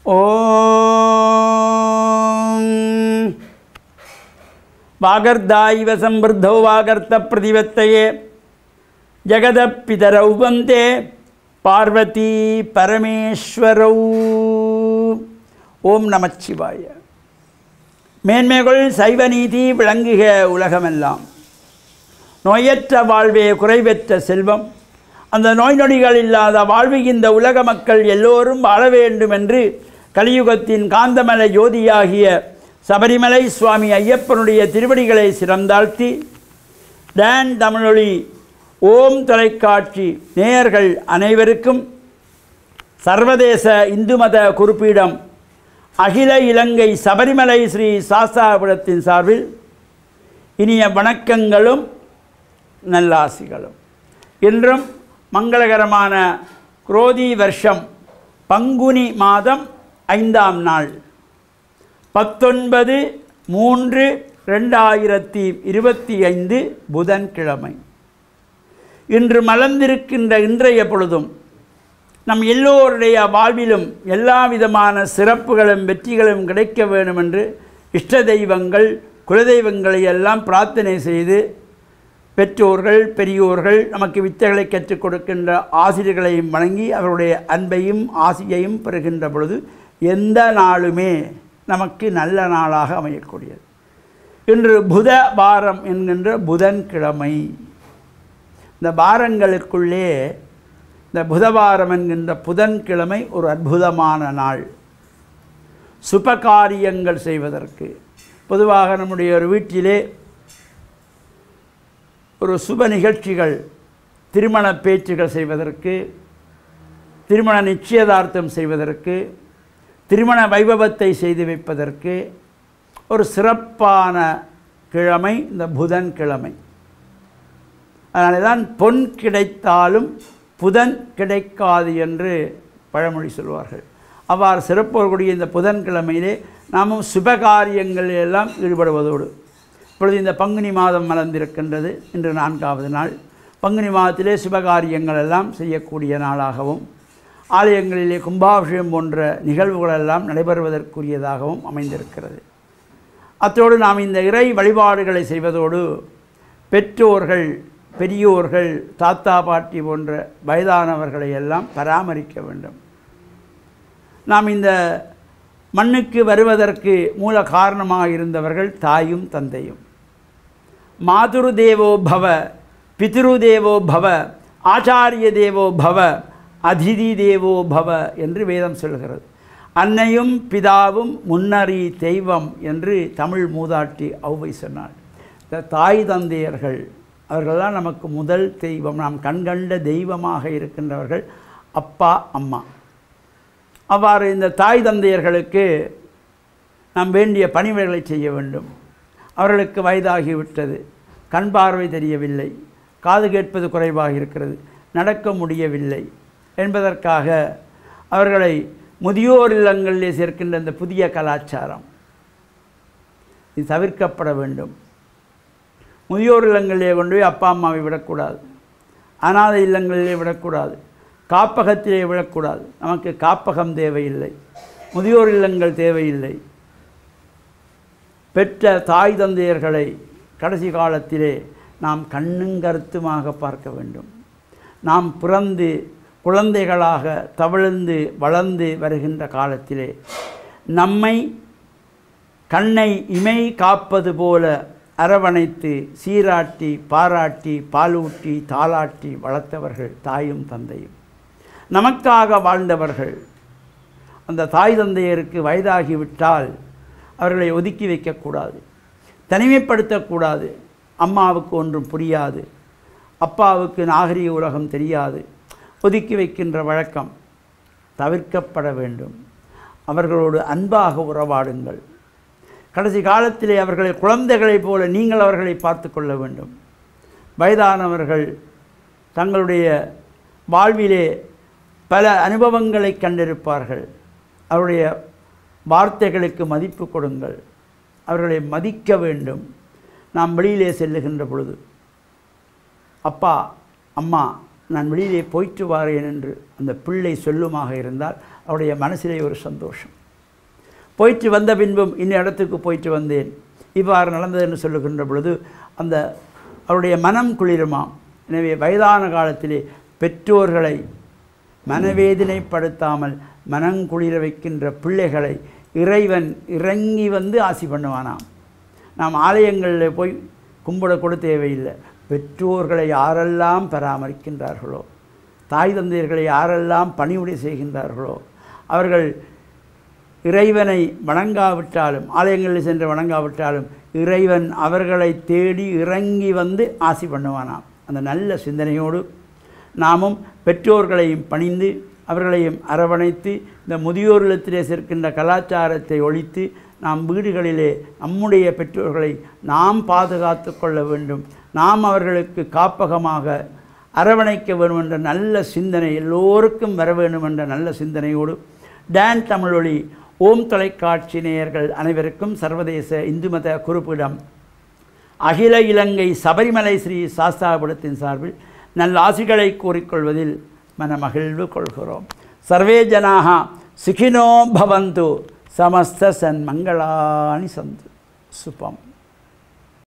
ஓம் வாகர்தாயிவ சம்பிருத்தோ வாகர்த்த பிரதிவத்தையே ஜெகதப்பிதரௌ வந்தே பார்வதி பரமேஸ்வரௌ. ஓம் நமச்சிவாய. மேன்மைகள் சைவ நீதி விளங்குக உலகமெல்லாம். நோயற்ற வாழ்வே குறைவற்ற செல்வம். அந்த நோய் நொடிகள் இல்லாத வாழ்வு இந்த உலக மக்கள் எல்லோரும் வாழ வேண்டும் என்று கலியுகத்தின் காந்தமலை ஜோதியாகிய சபரிமலை சுவாமி ஐயப்பனுடைய திருவடிகளை சிறந்தாழ்த்தி டான் தமிழொலி ஓம் தொலைக்காட்சி நேயர்கள் அனைவருக்கும் சர்வதேச இந்து மத குறிப்பீடம் அகில இலங்கை சபரிமலை ஸ்ரீ சாஸ்தாபுரத்தின் சார்பில் இனிய வணக்கங்களும் நல்லாசிகளும். இன்றும் மங்களகரமான குரோதி வருஷம் பங்குனி மாதம் 5ஆம் நாள் 19/3/2025 புதன்கிழமை. இன்று மலர்ந்திருக்கின்ற இன்றைய பொழுதும் நம் எல்லோருடைய வாழ்விலும் எல்லா விதமான சிறப்புகளும் வெற்றிகளும் கிடைக்க வேண்டும் என்று இஷ்ட தெய்வங்கள் குலதெய்வங்களை எல்லாம் பிரார்த்தனை செய்து பெற்றோர்கள் பெரியோர்கள் நமக்கு வித்தைகளை கற்றுக் கொடுக்கின்ற ஆசிரியர்களையும் வணங்கி அவருடைய அன்பையும் ஆசியையும் பெறுகின்ற பொழுது எந்த நாளுமே நமக்கு நல்ல நாளாக அமையக்கூடியது. இன்று புத வாரம் என்கின்ற புதன்கிழமை. இந்த வாரங்களுக்குள்ளே இந்த புதவாரம் என்கின்ற புதன்கிழமை ஒரு அற்புதமான நாள். சுபகாரியங்கள் செய்வதற்கு பொதுவாக நம்முடைய ஒரு வீட்டிலே ஒரு சுப நிகழ்ச்சிகள், திருமண பேச்சுகள் செய்வதற்கு, திருமண நிச்சயதார்த்தம் செய்வதற்கு, திருமண வைபவத்தை செய்து வைப்பதற்கு ஒரு சிறப்பான கிழமை இந்த புதன்கிழமை. அதனால தான் பொன் கிடைத்தாலும் புதன் கிடைக்காது என்று பழமொழி சொல்வார்கள். அவ்வாறு சிறப்புக்கூடிய இந்த புதன்கிழமையிலே நாமும் சுபகாரியங்களில் எல்லாம் ஈடுபடுவதோடு இப்பொழுது இந்த பங்குனி மாதம் மலர்ந்திருக்கின்றது. இன்று 4ஆவது நாள். பங்குனி மாதத்திலே சுபகாரியங்கள் எல்லாம் செய்யக்கூடிய நாளாகவும் ஆலயங்களிலே கும்பாபிஷேகம் போன்ற நிகழ்வுகளெல்லாம் நடைபெறுவதற்குரியதாகவும் அமைந்திருக்கிறது. அத்தோடு நாம் இந்த இறை வழிபாடுகளை செய்வதோடு பெற்றோர்கள் பெரியோர்கள் தாத்தா பாட்டி போன்ற வயதானவர்களை எல்லாம் பராமரிக்க வேண்டும். நாம் இந்த மண்ணுக்கு வருவதற்கு மூல காரணமாக இருந்தவர்கள் தாயும் தந்தையும். மாதுரு தேவோ பவ, பித்ரு தேவோ பவ, ஆச்சாரிய தேவோ பவ, அதிதி தேவோ பவ என்று வேதம் சொல்கிறது. அன்னையும் பிதாவும் முன்னறி தெய்வம் என்று தமிழ் மூதாட்டி ஔவை சொன்னாள். இந்த தாய் தந்தையர்கள் அவர்கள்தான் நமக்கு முதல் தெய்வம். நாம் கண்கண்ட தெய்வமாக இருக்கின்றவர்கள் அப்பா அம்மா. அவ்வாறு இந்த தாய் தந்தையர்களுக்கு நாம் வேண்டிய பணிவிடைகளை செய்ய வேண்டும். அவர்களுக்கு வயதாகிவிட்டது, கண் பார்வை தெரியவில்லை, காது கேட்பது குறைவாக இருக்கிறது, நடக்க முடியவில்லை என்பதற்காக அவர்களை முதியோர் இல்லங்களிலே சேர்க்கின்ற இந்த புதிய கலாச்சாரம் இது தவிர்க்கப்பட வேண்டும். முதியோர் இல்லங்களிலே கொண்டு போய் அப்பா அம்மாவை விடக்கூடாது, அநாதை இல்லங்களிலே விடக்கூடாது, காப்பகத்திலே விடக்கூடாது. நமக்கு காப்பகம் தேவையில்லை, முதியோர் இல்லங்கள் தேவையில்லை. பெற்ற தாய் தந்தையர்களை கடைசி காலத்திலே நாம் கண்ணும் கருத்துமாக பார்க்க வேண்டும். நாம் பிறந்து குழந்தைகளாக தவழ்ந்து வளர்ந்து வருகின்ற காலத்திலே நம்மை கண்ணை இமை காப்பது போல அரவணைத்து சீராட்டி பாராட்டி பாலூட்டி தாளாட்டி வளர்த்தவர்கள் தாயும் தந்தையும். நமக்காக வாழ்ந்தவர்கள். அந்த தாய் தந்தையருக்கு வயதாகிவிட்டால் அவர்களை ஒதுக்கி வைக்கக்கூடாது, தனிமைப்படுத்தக்கூடாது. அம்மாவுக்கு ஒன்றும் புரியாது, அப்பாவுக்கு நாகரிக உலகம் தெரியாது, ஒதுக்கி வைக்கின்ற வழக்கம் தவிர்க்கப்பட வேண்டும். அவர்களோடு அன்பாக உறவாடுங்கள். கடைசி காலத்திலே அவர்களை குழந்தைகளைப் போல நீங்கள் அவர்களை பார்த்து கொள்ள வேண்டும். வயதானவர்கள் தங்களுடைய வாழ்விலே பல அனுபவங்களை கண்டிருப்பார்கள். அவருடைய வார்த்தைகளுக்கு மதிப்பு கொடுங்கள், அவர்களை மதிக்க வேண்டும். நாம் வெளியிலே செல்லுகின்ற பொழுது அப்பா அம்மா நான் வெளியிலே போயிட்டு வாரேன் என்று அந்த பிள்ளை சொல்லுமாக இருந்தால் அவருடைய மனசிலே ஒரு சந்தோஷம். போயிட்டு வந்த பின்பும் இன்ன இடத்துக்கு போயிட்டு வந்தேன், இவ்வாறு நடந்தது என்று சொல்லுகின்ற பொழுது அந்த அவருடைய மனம் குளிருமாம். எனவே வயதான காலத்திலே பெற்றோர்களை மனவேதனைப்படுத்தாமல் மனங்குளிர வைக்கின்ற பிள்ளைகளை இறைவன் இறங்கி வந்து ஆசி பண்ணுவானாம். நாம் ஆலயங்களில் போய் கும்பிடக்கூட தேவையில்லை. பெற்றோர்களை யாரெல்லாம் பராமரிக்கின்றார்களோ, தாய் தந்தையர்களை யாரெல்லாம் பணிவுடை செய்கின்றார்களோ, அவர்கள் இறைவனை வணங்காவிட்டாலும், ஆலயங்களில் சென்று வணங்காவிட்டாலும் இறைவன் அவர்களை தேடி இறங்கி வந்து ஆசி பண்ணுவானாம். அந்த நல்ல சிந்தனையோடு நாமும் பெற்றோர்களையும் பணிந்து அவர்களையும் அரவணைத்து இந்த முதியோர் இல்லத்திலே சேர்க்கின்ற கலாச்சாரத்தை ஒழித்து நாம் வீடுகளிலே நம்முடைய பெற்றோர்களை நாம் பாதுகாத்து கொள்ள வேண்டும், நாம் அவர்களுக்கு காப்பகமாக அரவணைக்க வேண்டும் என்ற நல்ல சிந்தனை எல்லோருக்கும் வர வேண்டும் என்ற நல்ல சிந்தனையோடு டான் தமிழொலி ஓம் தொலைக்காட்சி நேயர்கள் அனைவருக்கும் சர்வதேச இந்து மத குறிப்பிடம் அகில இலங்கை சபரிமலை ஸ்ரீ சாஸ்தாபுரத்தின் சார்பில் நல்ல ஆசிகளை கூறிக்கொள்வதில் மனமகிழ்வு கொள்கிறோம். சர்வே ஜனாக சுகினோ பவந்து, சமஸ்த சன்மங்களானி சந்து. சுபம்.